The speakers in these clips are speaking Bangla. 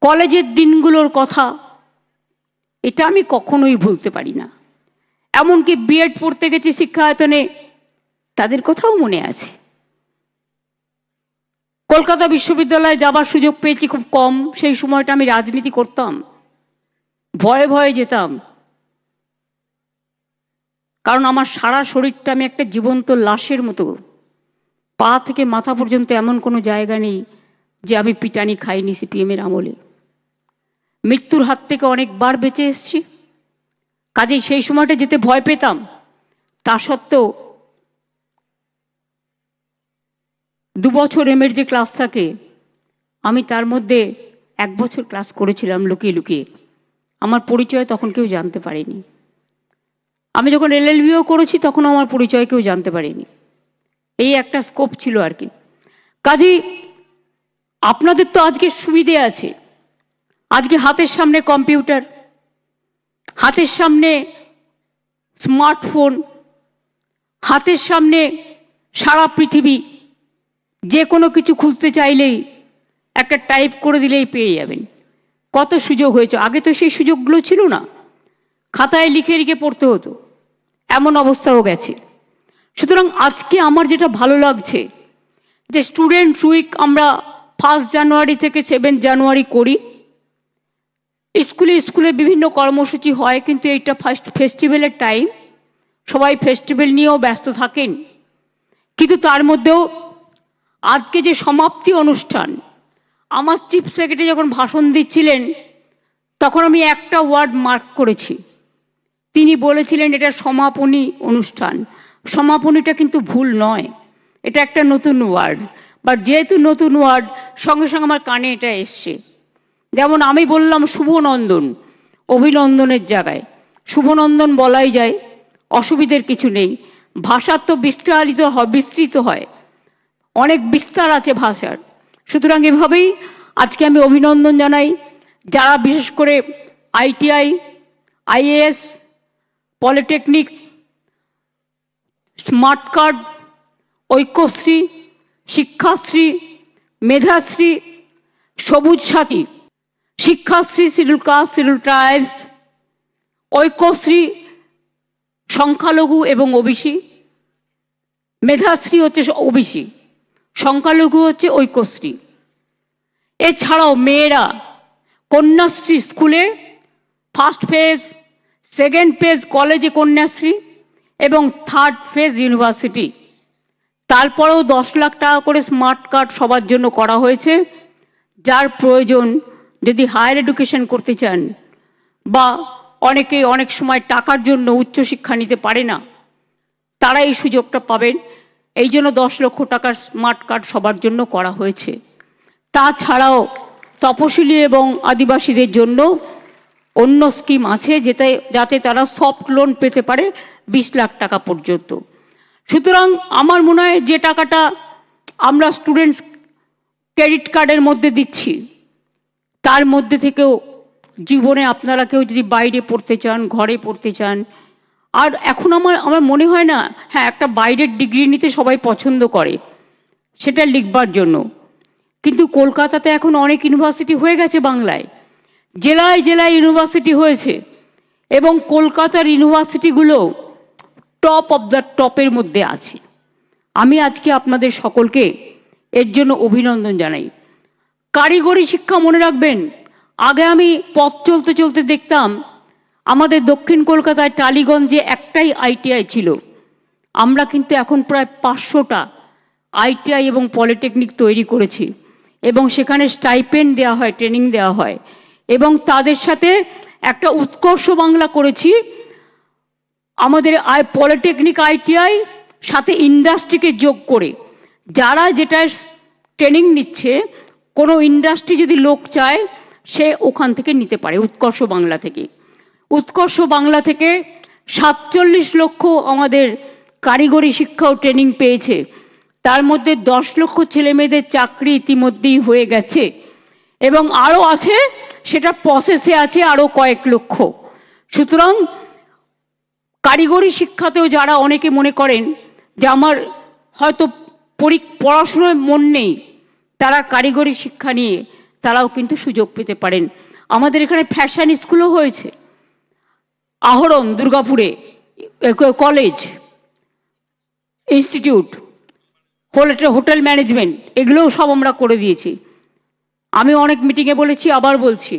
কলেজের দিনগুলোর কথা এটা আমি কখনোই ভুলতে পারি না। এমনকি বিএড পড়তে গেছি শিক্ষায়তনে, তাদের কথাও মনে আছে। কলকাতা বিশ্ববিদ্যালয়ে যাবার সুযোগ পেয়েছি খুব কম। সেই সময়টা আমি রাজনীতি করতাম, ভয়ে ভয়ে যেতাম, কারণ আমার সারা শরীরটা আমি একটা জীবন্ত লাশের মতো। পা থেকে মাথা পর্যন্ত এমন কোনো জায়গা নেই যে আমি পিটানি খাইনি সিপিএমের আমলে। মৃত্যুর হাত থেকে অনেকবার বেঁচে এসেছি, কাজেই সেই সময়টা যেতে ভয় পেতাম। তা সত্ত্বেও 2 বছর এমের যে ক্লাস থাকে, আমি তার মধ্যে 1 বছর ক্লাস করেছিলাম লুকিয়ে লুকিয়ে। আমার পরিচয় তখন কেউ জানতে পারেনি। আমি যখন এলএলবিও করেছি তখন আমার পরিচয় কেউ জানতে পারেনি। এই একটা স্কোপ ছিল আর কি। কাজেই আপনাদের তো আজকে সুবিধে আছে, আজকে হাতের সামনে কম্পিউটার, হাতের সামনে স্মার্টফোন, হাতের সামনে সারা পৃথিবী। যে কোনো কিছু খুঁজতে চাইলেই একটা টাইপ করে দিলেই পেয়ে যাবেন। কত সুযোগ হয়েছে, আগে তো সেই সুযোগগুলো ছিল না, খাতায় লিখে লিখে পড়তে হতো, এমন অবস্থাও গেছে। সুতরাং আজকে আমার যেটা ভালো লাগছে যে স্টুডেন্টস উইক আমরা 1 জানুয়ারি থেকে 7 জানুয়ারি করি। স্কুলে স্কুলে বিভিন্ন কর্মসূচি হয়, কিন্তু এইটা ফার্স্ট ফেস্টিভ্যালের টাইম, সবাই ফেস্টিভ্যাল নিয়েও ব্যস্ত থাকেন। কিন্তু তার মধ্যেও আজকে যে সমাপ্তি অনুষ্ঠান, আমার চিফ সেক্রেটারি যখন ভাষণ দিচ্ছিলেন তখন আমি একটা ওয়ার্ড মার্ক করেছি। তিনি বলেছিলেন এটা সমাপনী অনুষ্ঠান। সমাপনীটা কিন্তু ভুল নয়, এটা একটা নতুন ওয়ার্ড, বাট যেহেতু নতুন ওয়ার্ড সঙ্গে সঙ্গে আমার কানে এটা এসছে। যেমন আমি বললাম শুভনন্দন, অভিনন্দনের জায়গায় শুভনন্দন বলাই যায়, অসুবিধের কিছু নেই। ভাষার তো বিস্তৃত হয়, অনেক বিস্তার আছে ভাষার। সুতরাং এভাবেই আজকে আমি অভিনন্দন জানাই যারা বিশেষ করে ITI, IAS, polytechnic, smart card, Aikyashree, Shikshashree, Medhashree, Sabooj Sathi, Shikshashree schedule caste schedule tribes, Aikyashree সংখ্যালঘু এবং ওবিসি, মেধাশ্রী হচ্ছে ওবিসি, সংখ্যালঘু হচ্ছে ঐক্যশ্রী। এছাড়াও মেয়েরা কন্যাশ্রী স্কুলে ফার্স্ট ফেজ, সেকেন্ড ফেজ কলেজে কন্যাশ্রী এবং থার্ড ফেজ ইউনিভার্সিটি। তারপরেও 10 লাখ টাকা করে স্মার্ট কার্ড সবার জন্য করা হয়েছে। যার প্রয়োজন, যদি হায়ার এডুকেশন করতে চান বা অনেকে অনেক সময় টাকার জন্য উচ্চশিক্ষা নিতে পারে না, তারা এই সুযোগটা পাবেন। এই জন্য 10 লক্ষ টাকার স্মার্ট কার্ড সবার জন্য করা হয়েছে। তাছাড়াও তপশিলি এবং আদিবাসীদের জন্য অন্য স্কিম আছে যাতে তারা সফট লোন পেতে পারে 20 লাখ টাকা পর্যন্ত। সুতরাং আমার মনে হয় যে টাকাটা আমরা স্টুডেন্টস ক্রেডিট কার্ডের মধ্যে দিচ্ছি, তার মধ্যে থেকেও জীবনে আপনারা কেউ যদি বাইরে পড়তে চান, ঘরে পড়তে চান, আর এখন আমার মনে হয় না, হ্যাঁ একটা বাইরের ডিগ্রি নিতে সবাই পছন্দ করে সেটা লিখবার জন্য, কিন্তু কলকাতাতে এখন অনেক ইউনিভার্সিটি হয়ে গেছে বাংলায়, জেলায় জেলায় ইউনিভার্সিটি হয়েছে এবং কলকাতার ইউনিভার্সিটিগুলো টপ অফ দ্য টপের মধ্যে আছে। আমি আজকে আপনাদের সকলকে এর জন্য অভিনন্দন জানাই। কারিগরি শিক্ষা মনে রাখবেন, আগে আমি পথ চলতে চলতে দেখতাম আমাদের দক্ষিণ কলকাতায় টালিগঞ্জে একটাই আইটিআই ছিল। আমরা কিন্তু এখন প্রায় 500টা আইটিআই এবং পলিটেকনিক তৈরি করেছি এবং সেখানে স্টাইপেন্ড দেওয়া হয়, ট্রেনিং দেওয়া হয় এবং তাদের সাথে একটা উৎকর্ষ বাংলা করেছি। আমাদের পলিটেকনিক আইটিআই সাথে ইন্ডাস্ট্রিকে যোগ করে যারা যেটা ট্রেনিং নিচ্ছে, কোনো ইন্ডাস্ট্রি যদি লোক চায় সে ওখান থেকে নিতে পারে উৎকর্ষ বাংলা থেকে। উৎকর্ষ বাংলা থেকে 47 লক্ষ আমাদের কারিগরি শিক্ষা ও ট্রেনিং পেয়েছে। তার মধ্যে 10 লক্ষ ছেলে মেয়েদের চাকরি ইতিমধ্যেই হয়ে গেছে এবং আরও আছে, সেটা প্রসেসে আছে আরও কয়েক লক্ষ। সুতরাং কারিগরি শিক্ষাতেও যারা অনেকে মনে করেন যে আমার হয়তো পড়াশোনায় মন নেই, তারা কারিগরি শিক্ষা নিয়ে তারাও কিন্তু সুযোগ পেতে পারেন। আমাদের এখানে ফ্যাশন স্কুলও হয়েছে, আহরণ দুর্গাপুরে কলেজ, ইনস্টিটিউট, হোটেল ম্যানেজমেন্ট, এগুলোও সব আমরা করে দিয়েছি। আমি অনেক মিটিংয়ে বলেছি, আবার বলছি,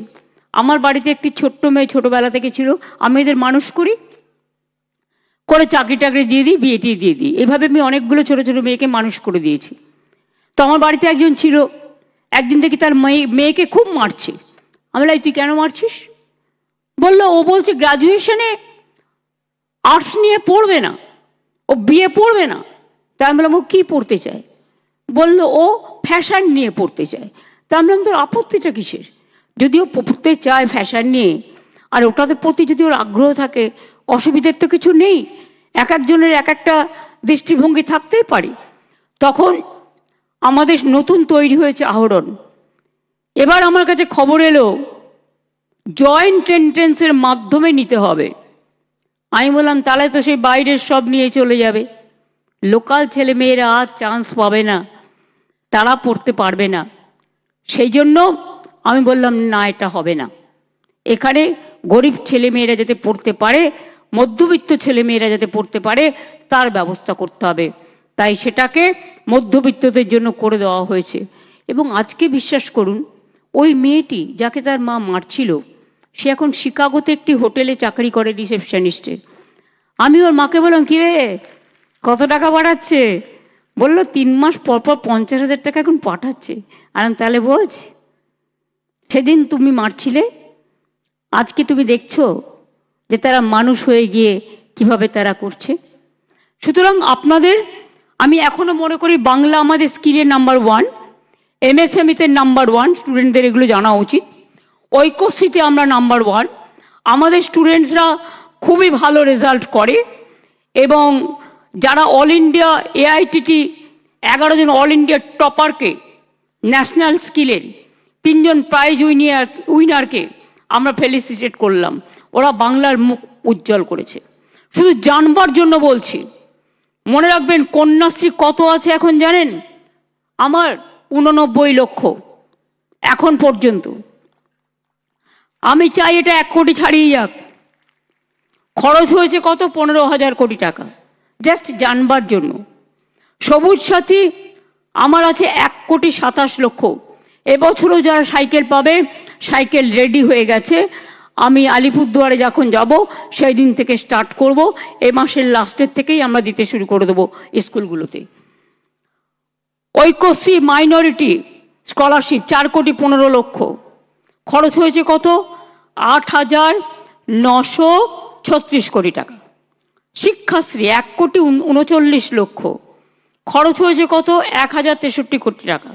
আমার বাড়িতে একটি ছোট্ট মেয়ে ছোটবেলা থেকে ছিল, আমি এদের মানুষ করি, করে চাকরি টাকরি দিয়ে দিই, বিয়ে টিয়ে দিয়ে দিই, এভাবে আমি অনেকগুলো ছোট ছোট মেয়েকে মানুষ করে দিয়েছি। তো আমার বাড়িতে একজন ছিল, একদিন দেখি তার মেয়েকে খুব মারছে। আমি বললাম, তুই কেন মারছিস? বললো, ও বলছে গ্রাজুয়েশনে আর্টস নিয়ে পড়বে না, ও বিয়ে পড়বে না। তাই আমি বললাম, ও কি পড়তে চায়? বললো, ও ফ্যাশন নিয়ে পড়তে চায়। তা আমি বললাম, তোর আপত্তিটা কিসের? যদি ও পড়তে চায় ফ্যাশন নিয়ে, আর ওটাদের প্রতি যদি ওর আগ্রহ থাকে, অসুবিধার তো কিছু নেই। এক একজনের এক একটা দৃষ্টিভঙ্গি থাকতেই পারে। তখন আমাদের নতুন তৈরি হয়েছে আহরণ। এবার আমার কাছে খবর এলো জয়েন্ট এন্ট্রেন্সের মাধ্যমে নিতে হবে। আমি বললাম, তাহলে তো সেই বাইরের সব নিয়ে চলে যাবে, লোকাল ছেলে মেয়েরা আর চান্স পাবে না, তারা পড়তে পারবে না। সেই জন্য আমি বললাম, না, এটা হবে না। এখানে গরিব ছেলে মেয়েরা যাতে পড়তে পারে, মধ্যবিত্ত ছেলে মেয়েরা যাতে পড়তে পারে, তার ব্যবস্থা করতে হবে। তাই সেটাকে মধ্যবিত্তদের জন্য করে দেওয়া হয়েছে। এবং আজকে বিশ্বাস করুন, ওই মেয়েটি যাকে তার মা মারছিল, সে এখন শিকাগোতে একটি হোটেলে চাকরি করে রিসেপশনিস্টে। আমি ওর মাকে বললাম, কি রে, কত টাকা পাঠাচ্ছে? বললো, 3 মাস পর পর 50,000 টাকা এখন পাঠাচ্ছে। আর তাহলে বোঝ, সেদিন তুমি মারছিলে, আজকে তুমি দেখছো যে তারা মানুষ হয়ে গিয়ে কিভাবে তারা করছে। সুতরাং আপনাদের, আমি এখনো মনে করি বাংলা আমাদের স্কিলের নাম্বার 1, এমএসএমইতে নাম্বার 1, স্টুডেন্টদের এগুলো জানা উচিত। ঐক্যশ্রীতে আমরা নাম্বার 1, আমাদের স্টুডেন্টসরা খুবই ভালো রেজাল্ট করে। এবং যারা অল ইন্ডিয়া এআইটিটি 11 জন অল ইন্ডিয়া টপারকে, ন্যাশনাল স্কিলের 3 জন প্রাইজ উইনারকে আমরা ফেলিসিটেট করলাম। ওরা বাংলার মুখ উজ্জ্বল করেছে। শুধু জানবার জন্য বলছি, মনে রাখবেন কন্যাশ্রী কত আছে এখন জানেন? আমার 89 লক্ষ এখন পর্যন্ত। আমি চাই এটা 1 কোটি ছাড়িয়ে যাক। খরচ হয়েছে কত? 15,000 কোটি টাকা, জাস্ট জানবার জন্য। সবুজ সাথী আমার আছে 1,27 লক্ষ। এবছরও যারা সাইকেল পাবে, সাইকেল রেডি হয়ে গেছে। আমি আলিপুরদুয়ারে যখন যাব, সেই দিন থেকে স্টার্ট করব। এই মাসের লাস্টের থেকেই আমরা দিতে শুরু করে দেবো স্কুলগুলোতে। ঐক্যশ্রী মাইনরিটি স্কলারশিপ 4,15 লক্ষ। খরচ হয়েছে কত? 8,936 কোটি টাকা। শিক্ষাশ্রী 1,39 লক্ষ। খরচ হয়েছে কত? 1,063 কোটি টাকা।